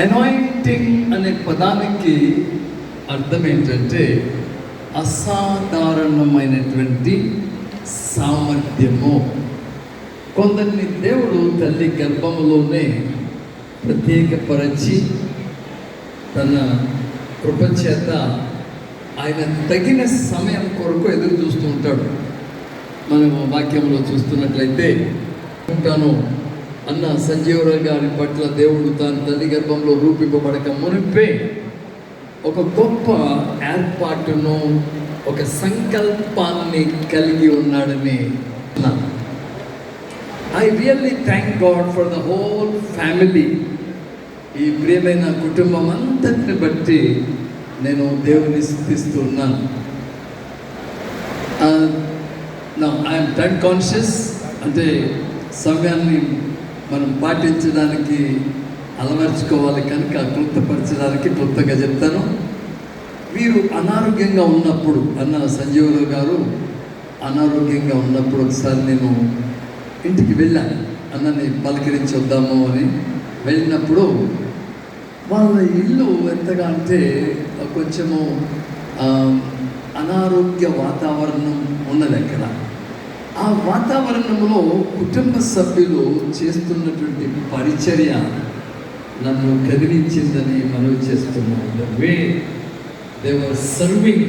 Anointing అనే పదానికి అర్థం ఏంటంటే అసాధారణమైనటువంటి సామర్థ్యము. కొందరిని దేవుడు తల్లి గర్భములోనే ప్రత్యేకపరచి తన కృపచేత ఆయన తగిన సమయం కొరకు ఎదురు చూస్తూ ఉంటాడు. మనము వాక్యంలో చూస్తున్నట్లయితే ఉంటాను అన్న సంజీవరావు గారి పట్ల దేవుడు తన తల్లి గర్భంలో రూపింపబడక మునిపే ఒక గొప్ప ఏర్పాటును, ఒక సంకల్పాన్ని కలిగి ఉన్నాడని I really thank God for the whole family. ఈ ప్రియమైన కుటుంబం అంతటిని బట్టి నేను దేవుని స్తుతిస్తూ ఉన్నాను. ఐఎమ్ టైం కాన్షియస్, అంటే సమయాన్ని మనం పాటించడానికి అలవర్చుకోవాలి కనుక క్లుప్తపరచడానికి క్లుప్తంగా చెప్తాను. వీరు అనారోగ్యంగా ఉన్నప్పుడు, అన్న సంజీవరావు గారు అనారోగ్యంగా ఉన్నప్పుడు ఒకసారి నేను ఇంటికి వెళ్ళాను. అన్నని పలకరించి వద్దాము అని వెళ్ళినప్పుడు వాళ్ళ ఇల్లు ఎంతగా అంటే కొంచెము అనారోగ్య వాతావరణం ఉన్నది అక్కడ. ఆ వాతావరణంలో కుటుంబ సభ్యులు చేస్తున్నటువంటి పరిచర్య నన్ను కదిలించిందని మనవి చేస్తున్నాను. The way they were serving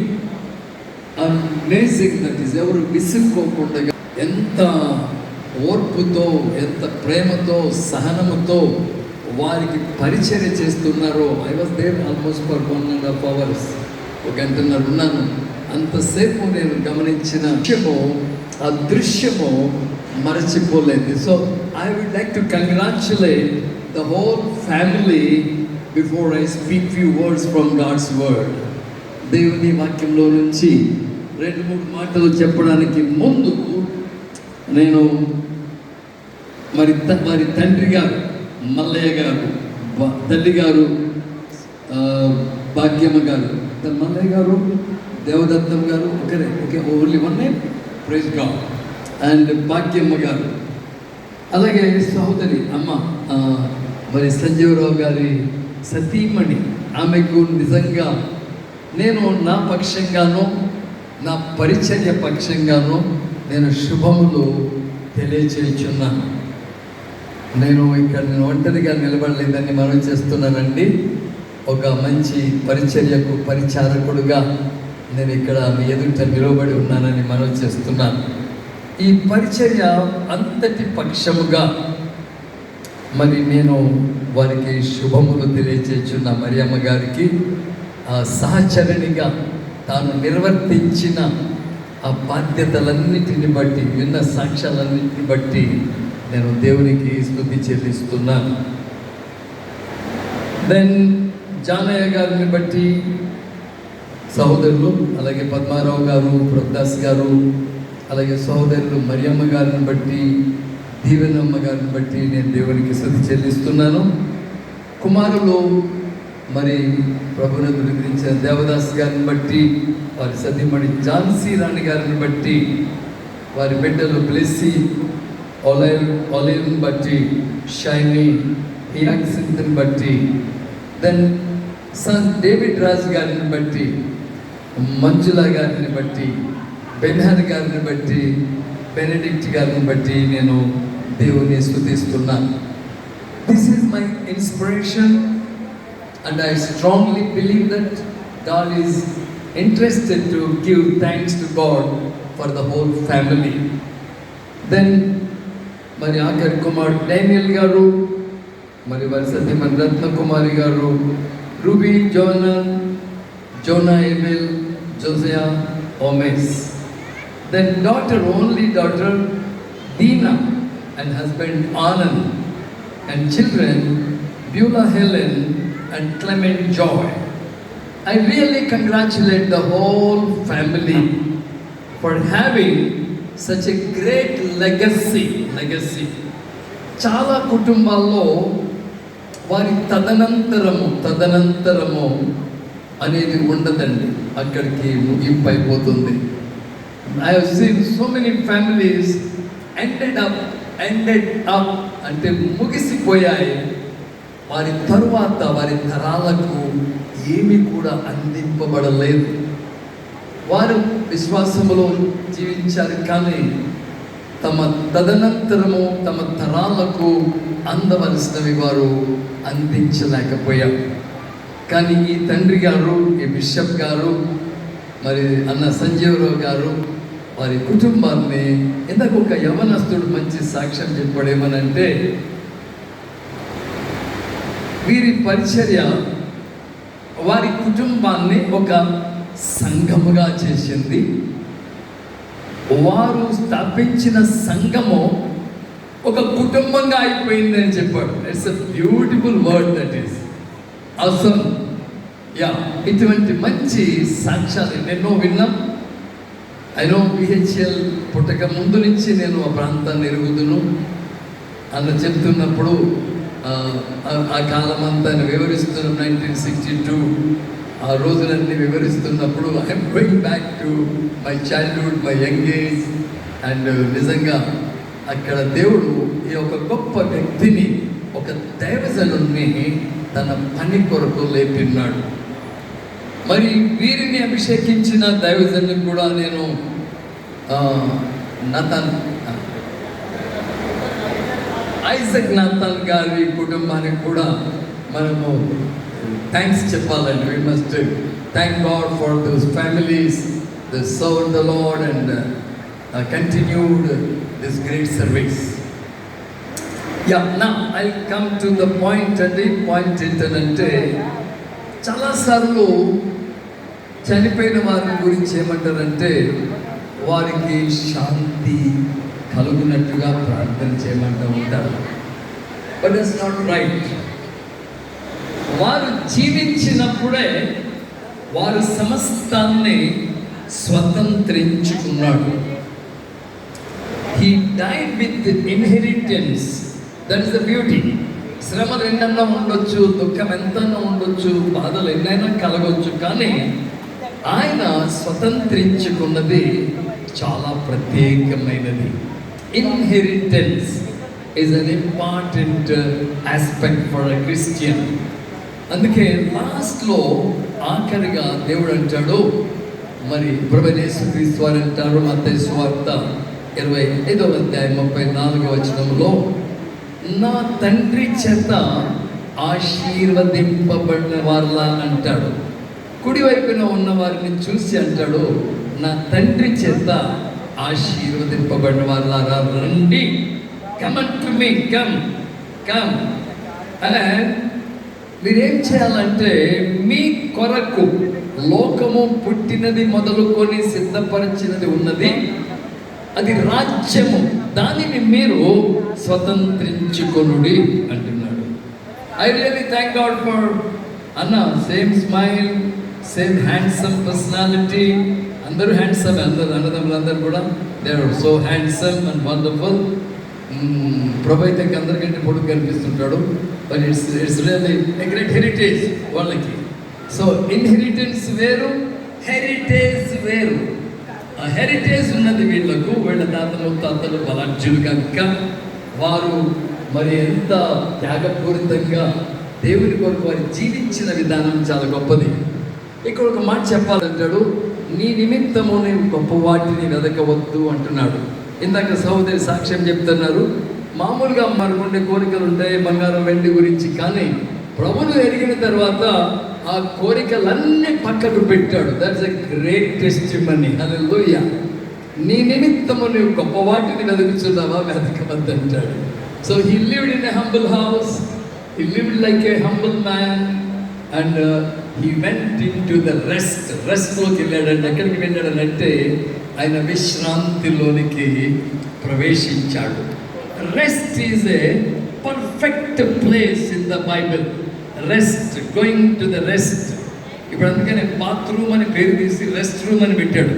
amazing. That is, ఎవరు విసుక్కోకుండా ఎంత ఓర్పుతో, ఎంత ప్రేమతో, సహనముతో వారికి పరిచర్య చేస్తున్నారో. I was there almost for 1.5 hours, 1 గంటన్నర ఉన్నాను. అంతసేపు నేను గమనించిన ఆ దృశ్యము మరచిపోలేదు. So I would like to congratulate the whole family before I speak few words from God's word. దేవుని వాక్యంలో నుంచి 2-3 మాటలు చెప్పడానికి ముందు నేను మరి తండ్రి గారు మల్లయ్య గారు, తల్లి గారు భాగ్యమ్మ గారు, Mallayya garu Devadattam garu, okay only one name, praise God, and Bhagyamma garu, అలాగే సహోదరి అమ్మ మరి సంజీవరావు గారి సతీమణి, ఆమెకు నిజంగా నేను నా పక్షంగానో నా పరిచర్య పక్షంగానో నేను శుభములు తెలియచేయుచున్నాను. నేను ఒంటరిగా నిలబడలేదని మనం చేస్తున్నానండి. ఒక మంచి పరిచర్యకు పరిచారకుడుగా నేను ఇక్కడ మీ ఎదుట నిలబడి ఉన్నానని మనం చేస్తున్నాను. ఈ పరిచర్య అంతటి పక్షముగా మరి నేను వారికి శుభములు తెలియచేస్తున్న మరియమ్మ గారికి సహచరునిగా తాను నిర్వర్తించిన ఆ బాధ్యతలన్నిటిని బట్టి, విన్న సాక్ష్యాలన్నింటిని బట్టి నేను దేవునికి స్తుతి చెల్లిస్తున్నాను. దెన్ జానయ్య గారిని బట్టి సహోదరులు, అలాగే పద్మారావు గారు, ప్రభుదాస్ గారు, అలాగే సహోదరులు మరియమ్మ గారిని బట్టి, దీవెనమ్మ గారిని బట్టి నేను దేవునికి స్తుతి చెల్లిస్తున్నాను. కుమారులు మరి ప్రభునందుని గురించిన దేవదాస్ గారిని బట్టి, వారి సతీమణి ఝాన్సీ రాణి గారిని బట్టి, వారి బిడ్డలు బ్లెస్సీ ఒలైల్ని బట్టి, షైనీ హియాక్సింత్ని బట్టి, దెన్ సన్ డేవిడ్ రాజ్ గారిని బట్టి, మంజుల గారిని బట్టి, బెన్హర్ గారిని బట్టి, బెనెడిక్ట్ గారిని బట్టి నేను దేవుని స్తుతిస్తున్నాను. This is my inspiration and I strongly believe that God is interested to give thanks to God for the whole family. Then మరి ఆఖరి కుమారుడు డానియల్ గారు, మరి వారి సతీమణి రత్న కుమారి గారు, రూబీ, జోనా ఎమిల్, జోసియా, ఓమెస్. Then only daughter Dina and husband Anand, and children Beulah Helen and Clement Joy. I really congratulate the whole family for having such a great legacy. చాలా కుటుంబాల్లో వారి తదనంతరము అనేది ఉండదండి, అక్కడికి ముగింపు అయిపోతుంది. I have seen so many families ended up అంటే ముగిసిపోయాయి. వారి తరువాత వారి తరాలకు ఏమి కూడా అందింపబడలేదు. వారు విశ్వాసములో జీవించారు, కానీ తమ తదనంతరము తమ తరాలకు అందవలసినవి వారు అందించలేకపోయారు. కానీ ఈ తండ్రి గారు, ఈ బిషప్ గారు, మరి అన్న సంజీవరావు గారు వారి కుటుంబాన్ని, ఇందాక ఒక యవనస్తుడు మంచి సాక్ష్యం చెప్పాడేమనంటే, వీరి పరిచర్య వారి కుటుంబాన్ని ఒక సంఘముగా చేసింది. వారు స్థాపించిన సంఘము ఒక కుటుంబంగా అయిపోయిందని చెప్పాడు. It's a beautiful word, that is అవసరం. ఇటువంటి మంచి సాక్ష్యాలు ఎన్నెన్నో విన్నాం. ఐనో బిహెచ్ఎల్ పుట్టక ముందు నుంచి నేను ఆ ప్రాంతాన్ని ఎరుగుదును అన్న చెప్తున్నప్పుడు ఆ కాలం అంతా వివరిస్తున్నాం. 1962 ఆ రోజులన్నీ వివరిస్తున్నప్పుడు I'm going back to my childhood, my young age. And నిజంగా అక్కడ దేవుడు ఈ ఒక గొప్ప వ్యక్తిని, ఒక దైవజనుడిని తన పని కొరకు లేపిన్నాడు. మరి వీరిని అభిషేకించిన దైవజనుని కూడా నేను ఐజక్ నాథన్ గారి కుటుంబానికి కూడా మనము థ్యాంక్స్ చెప్పాలండి. We must thank God for those families that served the Lord and continued this great service. నా I come to the point అండి. పాయింట్ ఏంటంటే, చాలాసార్లు చనిపోయిన వారి గురించి ఏమంటారంటే, వారికి శాంతి కలుగునట్టుగా ప్రార్థన చేయమంటూ ఉంటారు. But it's not right. వారు జీవించినప్పుడే వారు సమస్తాన్ని స్వతంత్రించుకున్నాడు. He died with the inheritance. That is the beauty. శ్రమలు ఎన్నైనా ఉండొచ్చు, దుఃఖం ఎంతైనా ఉండొచ్చు, బాధలు ఎన్నైనా కలగొచ్చు, కానీ ఆయన స్వతంత్రించుకున్నది చాలా ప్రత్యేకమైనది. Inheritance is an important aspect for a Christian. అందుకే లాస్ట్లో ఆఖరిగా దేవుడు అంటాడు, మరి ప్రభువైన యేసుక్రీస్తు వారు అంటారు, మత్తయి సువార్త 25వ అధ్యాయం 34వ వచనంలో, నా తండ్రి చేత ఆశీర్వదింపబడిన వారిలా అంటాడు. కుడివైపున ఉన్న వారిని చూసి అంటాడు, నా తండ్రి చేత ఆశీర్వదింపబడిన వారిలారా రండి. Come to me, come come. And మీరేం చేయాలంటే, మీ కొరకు లోకము పుట్టినది మొదలుకొని సిద్ధపరిచినది ఉన్నది, అది రాజ్యము, దానిని మీరు స్వతంత్రించుకొనుడి అంటున్నాడు. I really thank God for అన్న. Same smile, same handsome personality. అందరూ హ్యాండ్సమ్, అందరు అన్నదమ్ములందరూ కూడా they are so handsome and wonderful. Prabhu అయితే అందరికంటే పొడుగు కనిపిస్తుంటాడు. But it's really a great heritage వాళ్ళకి. సో ఇన్హెరిటెన్స్ వేరు, హెరిటేజ్ వేరు. ఆ హెరిటేజ్ ఉన్నది వీళ్ళకు, వీళ్ళ తాతలు బలార్జులు కనుక వారు మరి ఎంత త్యాగపూరితంగా దేవుని కొరకు వారు జీవించిన విధానం చాలా గొప్పది. ఇక్కడ ఒక మాట చెప్పాలంటాడు, నీ నిమిత్తము నేను గొప్ప వాటిని వెదకవద్దు అంటున్నాడు. ఇందాక సహోదరి సాక్ష్యం చెప్తున్నారు, మామూలుగా మనకుండే కోరికలు ఉంటాయి బంగారం వెండి గురించి, కానీ ప్రభువును ఎరిగిన తర్వాత ఆ కోరికలన్నీ పక్కకు పెట్టాడు. That's a great testimony. హల్లెలూయా. నీ నిమిత్తము నువ్వు గొప్ప వాటిని వెతుకుతున్నావా, వెతకవద్దు అంటాడు. So he lived in a humble house, he lived like a humble man and he went in to the రెస్ట్లోకి వెళ్ళాడంటే, ఎక్కడికి వెళ్ళాడనంటే ఆయన విశ్రాంతిలోనికి ప్రవేశించాడు. Rest is a perfect place in the Bible. Rest, going to the rest. ఇప్పుడు అందుకనే bathroom అని పేరు తీసి రెస్ట్ రూమ్ అని పెట్టాడు.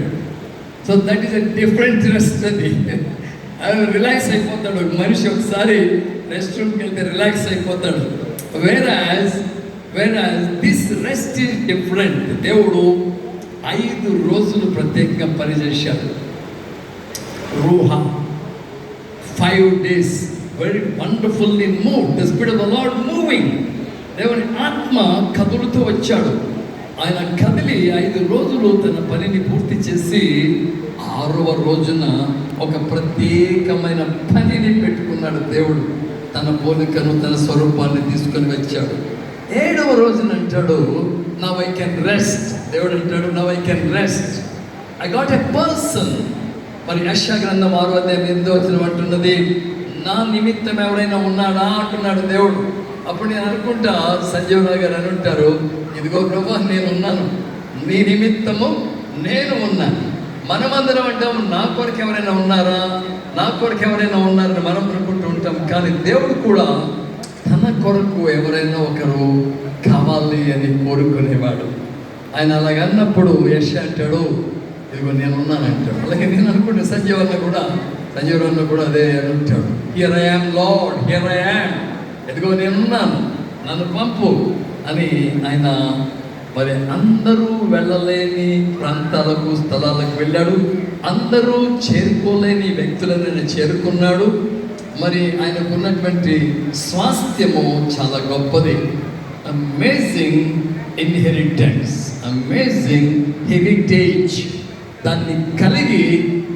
So that is a different rest. అది రిలాక్స్ అయిపోతాడు మనిషి. ఒకసారి రెస్ట్ రూమ్కి వెళ్తే రిలాక్స్ అయిపోతాడు. వేరాజ్ దిస్ రెస్ట్ ఈజ్ డిఫరెంట్. దేవుడు 5 రోజులు ప్రత్యేకంగా పనిచేశాడు. రూహా 5 days very wonderfully moved, the spirit of the Lord moving దేవుని ఆత్మ కదులుతూ వచ్చాడు. ఆయన కదిలి 5 రోజులు తన పనిని పూర్తి చేసి 6వ రోజున ఒక ప్రత్యేకమైన పనిని పెట్టుకున్నాడు. దేవుడు తన పోలికను, తన స్వరూపాన్ని తీసుకొని వచ్చాడు. 7వ రోజున అంటాడు, నౌ ఐ కెన్ రెస్ట్. దేవుడు అంటాడు, now I can rest, I got a person. మరి యెషయా గ్రంథం 6వ అధ్యాయం 8వ వచనం అంటున్నది, నా నిమిత్తం ఎవరైనా ఉన్నాడా అంటున్నాడు దేవుడు. అప్పుడు నేను అనుకుంటా, సంజీవరావు గారు అని ఉంటారు, ఇదిగో ప్రభా నేనున్నాను, నీ నిమిత్తము నేను ఉన్నాను. మనమందరం అంటాం, నా కొరకు ఎవరైనా ఉన్నారా, నా కొరకు ఎవరైనా ఉన్నారని మనం అనుకుంటూ ఉంటాం. కానీ దేవుడు కూడా తన కొరకు ఎవరైనా ఒకరు కావాలి అని కోరుకునేవాడు. ఆయన అలాగన్నప్పుడు యెషయా అంటాడు, ఇదిగో నేను ఉన్నాను అంటాడు. అలాగే నేను అనుకుంటే సంజీవరావు కూడా అదే అని ఉంటాడు, here I am lord, here I am, ఇదిగో నేనున్నాను, నన్ను పంపు అని ఆయన మరి అందరూ వెళ్ళలేని ప్రాంతాలకు, స్థలాలకు వెళ్ళాడు. అందరూ చేరుకోలేని వ్యక్తులను ఆయన చేరుకున్నాడు. మరి ఆయనకు ఉన్నటువంటి స్వాస్థ్యము చాలా గొప్పది. Amazing inheritance, amazing heritage. దాన్ని కలిగి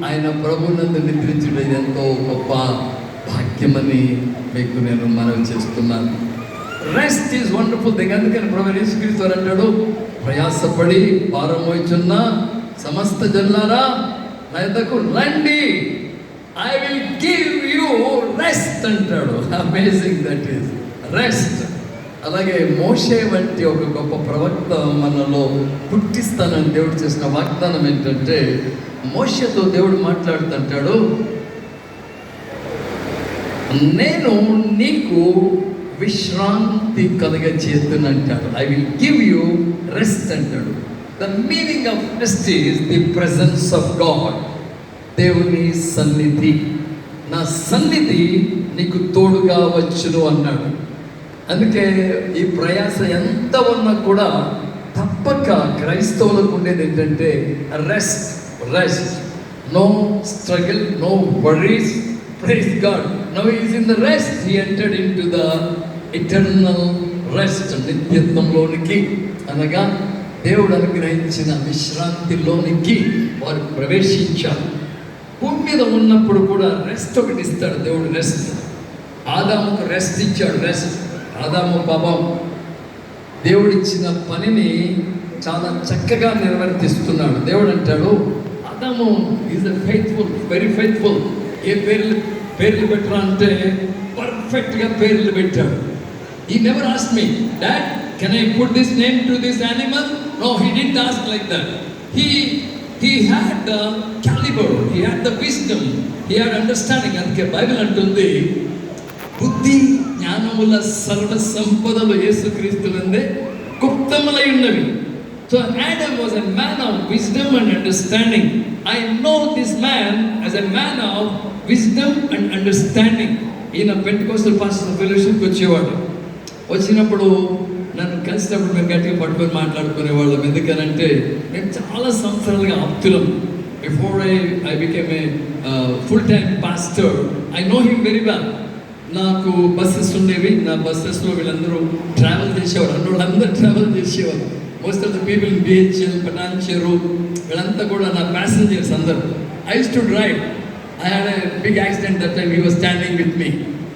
ఆయన ప్రభునందు నిద్రించడం ఎంతో గొప్ప భాగ్యమని మీకు నేను మనవి చేస్తున్నాను. Rest is wonderful thing. అందుకని ప్రభువు యేసుక్రీస్తు అంటాడు, ప్రయాసపడి భారం మోయుచున్న సమస్త జనులారా నా యొద్దకు రండి, I will give you rest అంటాడు. Amazing that is rest. అలాగే మోషే వంటి ఒక గొప్ప ప్రవక్త మనలో పుట్టిస్తానని దేవుడు చేసిన వాగ్దానం ఏంటంటే, మోషేతో దేవుడు మాట్లాడుతుంటాడు, నేను నీకు విశ్రాంతి కలుగ చేస్తున్నంటాడు. I will give you rest అంటాడు. The meaning of rest is the presence of God. దేవుని సన్నిధి, నా సన్నిధి నీకు తోడుగా వచ్చును అన్నాడు. అందుకే ఈ ప్రయాస ఎంత ఉన్నా కూడా తప్పక క్రైస్తవులకు ఉండేది ఏంటంటే rest. Rest, no struggle, no worries. Praise God. Now he is in the rest. He entered into the eternal rest. నిత్యత్వంలోనికి అనగా దేవుడు అనుగ్రహించిన విశ్రాంతిలోనికి వారు ప్రవేశించారు. భూమి మీద ఉన్నప్పుడు కూడా రెస్ట్ ఒకటి ఇస్తాడు దేవుడు. రెస్ట్. ఆదాముకు రెస్ట్ ఇచ్చాడు. రెస్ట్. ఆదాము పాపం దేవుడిచ్చిన పనిని చాలా చక్కగా నిర్వర్తిస్తున్నాడు. దేవుడు అంటాడు, ఆదాము is a faithful, very faithful. ఏ పేర్లు పెట్టరా అంటే పర్ఫెక్ట్గా పేర్లు పెట్టాడు. He never asked me, Dad, can I put this name to this animal? No, he didn't ask like that. He had the caliber, he had the wisdom, he had understanding. అందుకే Bible అంటుంది, బుద్ధి జ్ఞానముల సర్వ సంపదలు యేసుక్రీస్తునందే గుప్తములై ఉన్నవి. So Adam was a man of wisdom and understanding. I know this man as a man of wisdom and understanding. ఈయన Pentecostal pastors ఫెలోషిప్కి వచ్చేవాడు. వచ్చినప్పుడు నన్ను కలిసినప్పుడు మేము గట్టిగా పట్టుకొని మాట్లాడుకునేవాళ్ళం. ఎందుకనంటే మేము చాలా సంవత్సరాలుగా ఆప్తులం. Before I became a full time pastor, I know him very well. నాకు బస్సెస్ ఉండేవి. నా బస్సెస్లో వీళ్ళందరూ ట్రావెల్ చేసేవారు. అన్నోళ్ళందరూ ట్రావెల్ చేసేవారు. Most of the people in BHEL, Patancheru, వీళ్ళంతా కూడా నా ప్యాసింజర్స్ అందరు. I used to drive. I had a big accident that time. He was standing with me.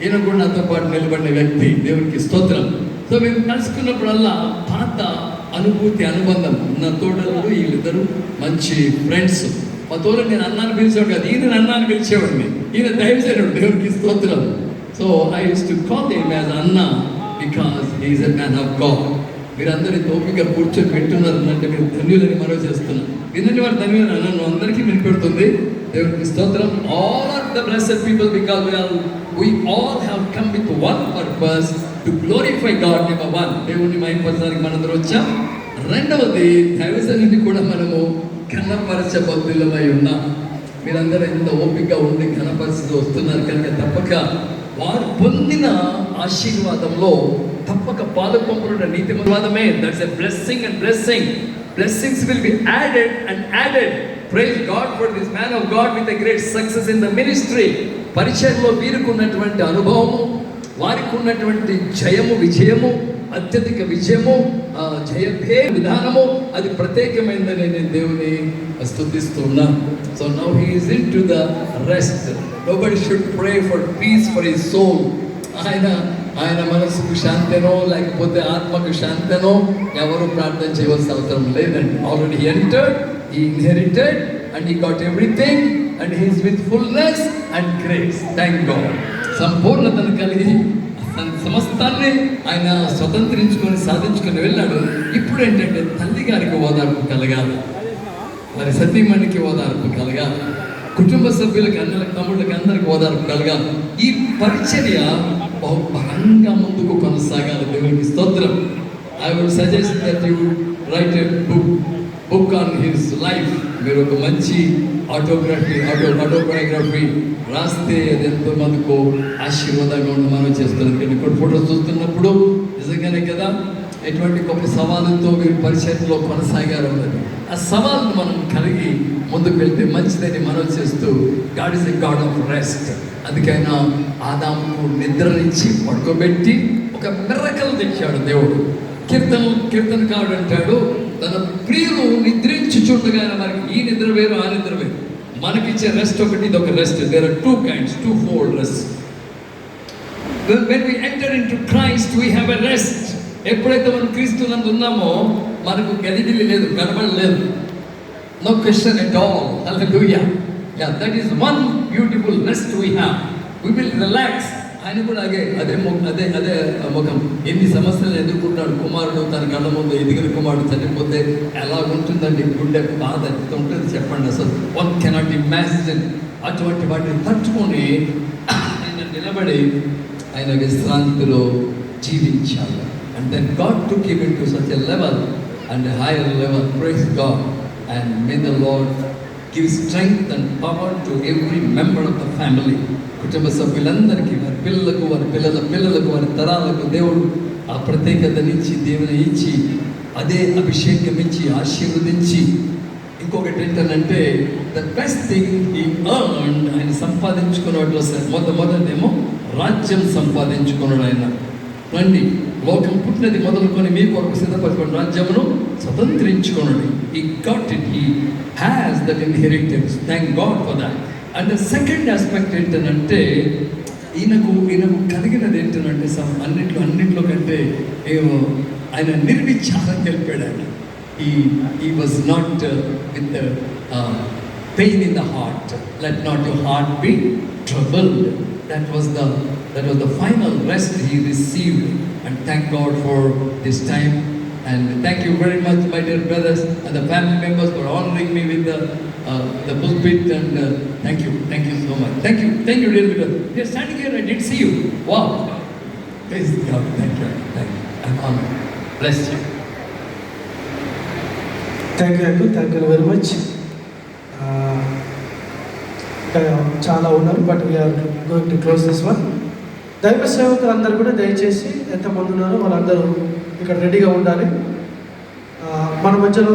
ఈయన కూడా నాతో పాటు నిలబడిన వ్యక్తి. దేవునికి స్తోత్రం. సో మేము కలుసుకున్నప్పుడల్లా పాత అనుభూతి, అనుబంధం. నా తోడలు వీళ్ళిద్దరు మంచి ఫ్రెండ్స్. మా తోడు నేను అన్నాన్ని పిలిచేవాడు కాదు, ఈయన అన్నాన్ని పిలిచేవాడిని. ఈయన దైవజనుడు. దేవునికి స్తోత్రం. So I use to call him as అన్న because he is a man of God. మీరందరూ ఓపిక కూర్చొని వింటున్నారు అంటే మీరు ధన్యులని మనవి చేస్తున్నాను. వినండి వారు ధన్యులు నన్ను అందరికీ వినిపెడుతుంది. దేవునికి స్తోత్రం. All are the blessed people because we all have come with one purpose to glorify God. Number 1, దేవుని మహిమపరచడానికి మనందరం వచ్చాం. రెండవది, దైవజనుడిని కూడా మనము ఘనపరచబద్దులమై ఉన్నాం. మీరందరూ ఎంత ఓపిక ఉండి ఘనపరిచి వస్తున్నారు కనుక తప్పక వారు పొందిన ఆశీర్వాదంలో తప్పక పాలుపంపుల నీతి వాదమే. That's a blessing and blessing. Blessings will be added and added. Praise God for this man of God with a great success in the ministry. పరిచయంలో వీరికి ఉన్నటువంటి అనుభవము, వారికి ఉన్నటువంటి జయము, విజయము, అత్యధిక విజయము, జయభే విధానము అది ప్రత్యేకమైందని నేను దేవుని స్తుతిస్తున్నాను. So now he is in to the rest. Nobody should pray for peace for his soul. ఆయన మనసుకు శాంతినో లేకపోతే ఆత్మకు శాంతినో ఎవరు ప్రార్థన చేయవలసిన అవసరం లేదండి. Already entered, he inherited and he got everything and he is with fullness and grace. Thank God. సంపూర్ణతను కలిగి సమస్తాన్ని ఆయన స్వతంత్రించుకొని సాధించుకొని వెళ్ళాడు. ఇప్పుడు ఏంటంటే తల్లి గారికి ఓదార్పు కలగాలి, మరి సతీమణికి ఓదార్పు కలగాలి, కుటుంబ సభ్యులకి, అన్నలకు, తమ్ముళ్ళకి, అందరికి ఓదార్పు కలగాలి. ఈ పరిచర్య బహుబలంగా ముందుకు కొనసాగాలి. దేవునికి స్తోత్రం. I would suggest that you write a book on his life. మీరు ఒక మంచి ఆటోబయోగ్రఫీ రాస్తే అది ఎంతో మందికి ఆశీర్వాదంగా ఉండి మనం చేస్తున్నది. కానీ ఇక్కడ ఫోటో చూస్తున్నప్పుడు నిజంగానే కదా ఎటువంటి గొప్ప సవాలుతో మీరు పరిచయంలో కొనసాగారు ఉన్నది. ఆ సవాళ్ళను మనం కలిగి ముందుకు వెళ్తే మంచిదని మనం చేస్తూ God is a God of rest. అందుకైనా ఆదాముకు నిద్రనిచ్చి పడుకోబెట్టి ఒక మిరకల్ తెచ్చాడు దేవుడు. కీర్తనకారుడు అంటాడు, తన ప్రియులు నిద్రించుచుండగా, మనకి ఈ నిద్ర వేరు, ఆ నిద్ర వేరు. మనకిచ్చే రెస్ట్ ఒకటి, ఇది ఒక rest. There are two kinds, two fold rest. When we enter into Christ, we have a rest. ఎప్పుడైతే మనం క్రీస్తునందు ఉన్నామో మనకు గలిబిలి లేదు, గడబడలేదు. No question at all. Hallelujah. Yeah, that is one beautiful rest we have. We will relax. ఆయన కూడా అదే ముఖం. ఎన్ని సమస్యలు ఎదుర్కొంటాడు కుమారుడు. తన కళ్ళ ముందు ఎదిగిన కుమారుడు చనిపోతే ఎలా ఉంటుందండి, గుండె బాధ ఎంత ఉంటుంది చెప్పండి. అసలు వన్ కెనాట్ ఇమాజిన్. అటువంటి వాటిని తట్టుకొని ఆయన నిలబడి ఆయన విశ్రాంతిలో జీవించాలి. And then God took him into such a level and a higher level. Praise God. And may the Lord give strength and power to every member of the family. కుటుంబ సభ్యులందరికీ, వారి పిల్లలకు, వారి పిల్లలకు, వారి తరాలకు దేవుడు ఆ ప్రత్యేకతనిచ్చి, దేవుని ఇచ్చి, అదే అభిషేకం ఇచ్చి, ఆశీర్వదించి. ఇంకొకటి ఏంటంటే the best thing he earned, ఆయన సంపాదించుకున్నట్లు మొదటేమో రాజ్యం సంపాదించుకున్నాడు. ఆయన రండి, లోకం పుట్టినది మొదలుకొని మీ కొరకు సిద్ధపరచుకున్న రాజ్యమును స్వతంత్రించుకున్నాడు. He got it. He has that inheritance. Thank God for that. And the second aspect ఏంటంటే ఈయనకు కలిగినది ఏంటంటే అన్నింటిలో కంటే ఆయన నిర్విచారం తెలిపాడు. ఆయన he was not with pain in the heart. Let not your heart be troubled. That was the final rest he received. And thank God for this time. And thank you very much, my dear brothers and the family members, for honoring me with the pulpit. And thank you so much. Thank you, dear brothers. You are standing here, I didn't see you. Wow. Praise God. Thank you. I'm honored. Bless you. Thank you very much. చాలా ఉన్నారు, but we are going to close this one. దైవ సేవకులు అందరూ కూడా దయచేసి ఎంతమంది ఉన్నారో వాళ్ళందరూ ఇక్కడ రెడీగా ఉండాలి. మన మధ్యలో